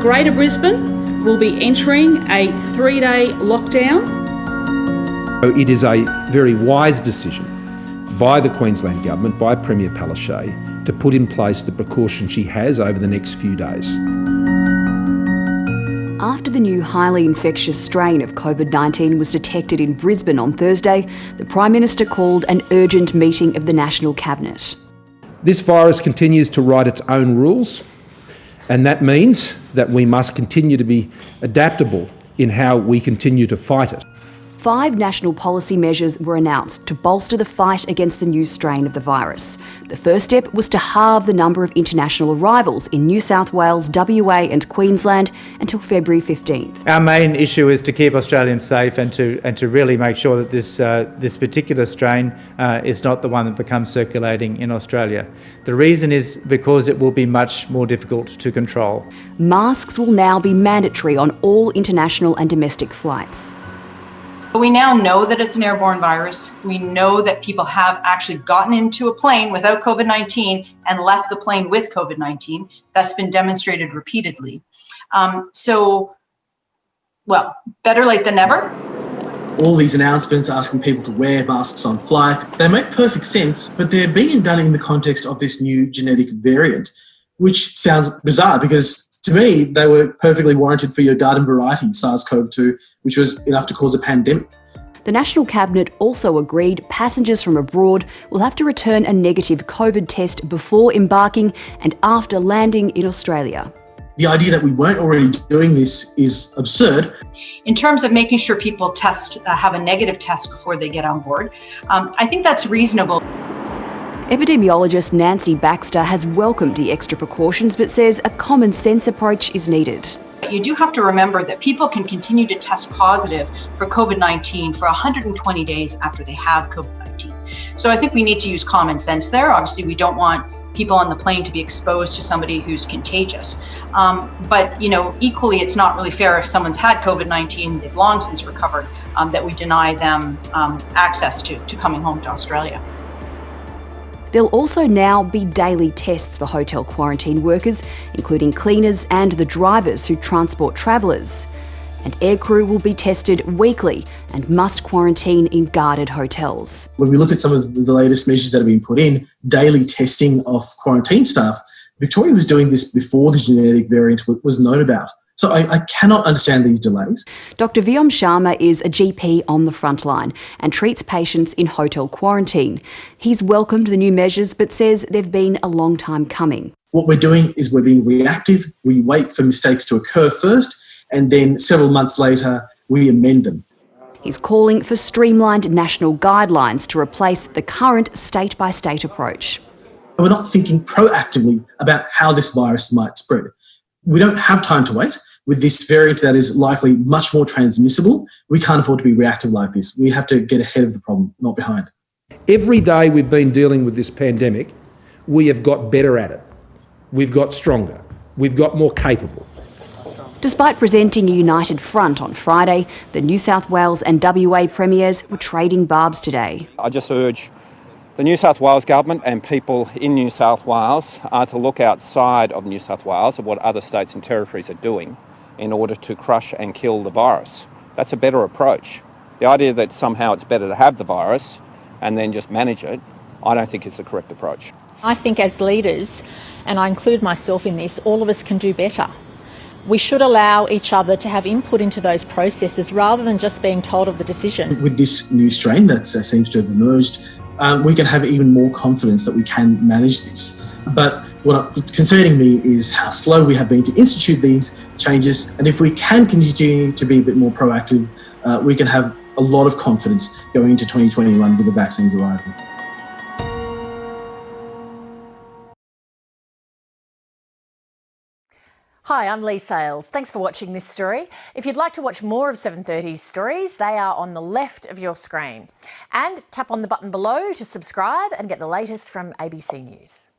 Greater Brisbane will be entering a 3-day lockdown. It is a very wise decision by the Queensland Government, by Premier Palaszczuk, to put in place the precaution she has over the next few days. After the new highly infectious strain of COVID-19 was detected in Brisbane on Thursday, the Prime Minister called an urgent meeting of the National Cabinet. This virus continues to write its own rules, and that means that we must continue to be adaptable in how we continue to fight it. 5 national policy measures were announced to bolster the fight against the new strain of the virus. The first step was to halve the number of international arrivals in New South Wales, WA and Queensland until February 15th. Our main issue is to keep Australians safe and to really make sure that this particular strain is not the one that becomes circulating in Australia. The reason is because it will be much more difficult to control. Masks will now be mandatory on all international and domestic flights. We now know that it's an airborne virus. We know that people have actually gotten into a plane without COVID-19 and left the plane with COVID-19. That's been demonstrated repeatedly. Better late than never. All these announcements asking people to wear masks on flights, they make perfect sense, but they're being done in the context of this new genetic variant, which sounds bizarre because to me, they were perfectly warranted for your garden variety SARS-CoV-2, which was enough to cause a pandemic. The National Cabinet also agreed passengers from abroad will have to return a negative COVID test before embarking and after landing in Australia. The idea that we weren't already doing this is absurd. In terms of making sure people have a negative test before they get on board, I think that's reasonable. Epidemiologist Nancy Baxter has welcomed the extra precautions but says a common sense approach is needed. You do have to remember that people can continue to test positive for COVID-19 for 120 days after they have COVID-19. So I think we need to use common sense there. Obviously, we don't want people on the plane to be exposed to somebody who's contagious. But equally, it's not really fair if someone's had COVID-19, they've long since recovered, that we deny them access to coming home to Australia. There'll also now be daily tests for hotel quarantine workers, including cleaners and the drivers who transport travellers. And aircrew will be tested weekly and must quarantine in guarded hotels. When we look at some of the latest measures that have been put in, daily testing of quarantine staff, Victoria was doing this before the genetic variant was known about. So I cannot understand these delays. Dr Vyom Sharma is a GP on the front line and treats patients in hotel quarantine. He's welcomed the new measures but says they've been a long time coming. What we're doing is we're being reactive. We wait for mistakes to occur first and then several months later we amend them. He's calling for streamlined national guidelines to replace the current state-by-state approach. We're not thinking proactively about how this virus might spread. We don't have time to wait. With this variant that is likely much more transmissible, we can't afford to be reactive like this. We have to get ahead of the problem, not behind. Every day we've been dealing with this pandemic, we have got better at it. We've got stronger. We've got more capable. Despite presenting a united front on Friday, the New South Wales and WA premiers were trading barbs today. I just urge the New South Wales Government and people in New South Wales are to look outside of New South Wales at what other states and territories are doing in order to crush and kill the virus. That's a better approach. The idea that somehow it's better to have the virus and then just manage it, I don't think is the correct approach. I think as leaders, and I include myself in this, all of us can do better. We should allow each other to have input into those processes rather than just being told of the decision. With this new strain that seems to have emerged, we can have even more confidence that we can manage this. But what's concerning me is how slow we have been to institute these changes. And if we can continue to be a bit more proactive, we can have a lot of confidence going into 2021 with the vaccines arriving. Hi, I'm Lee Sales. Thanks for watching this story. If you'd like to watch more of 7:30's stories, they are on the left of your screen. And tap on the button below to subscribe and get the latest from ABC News.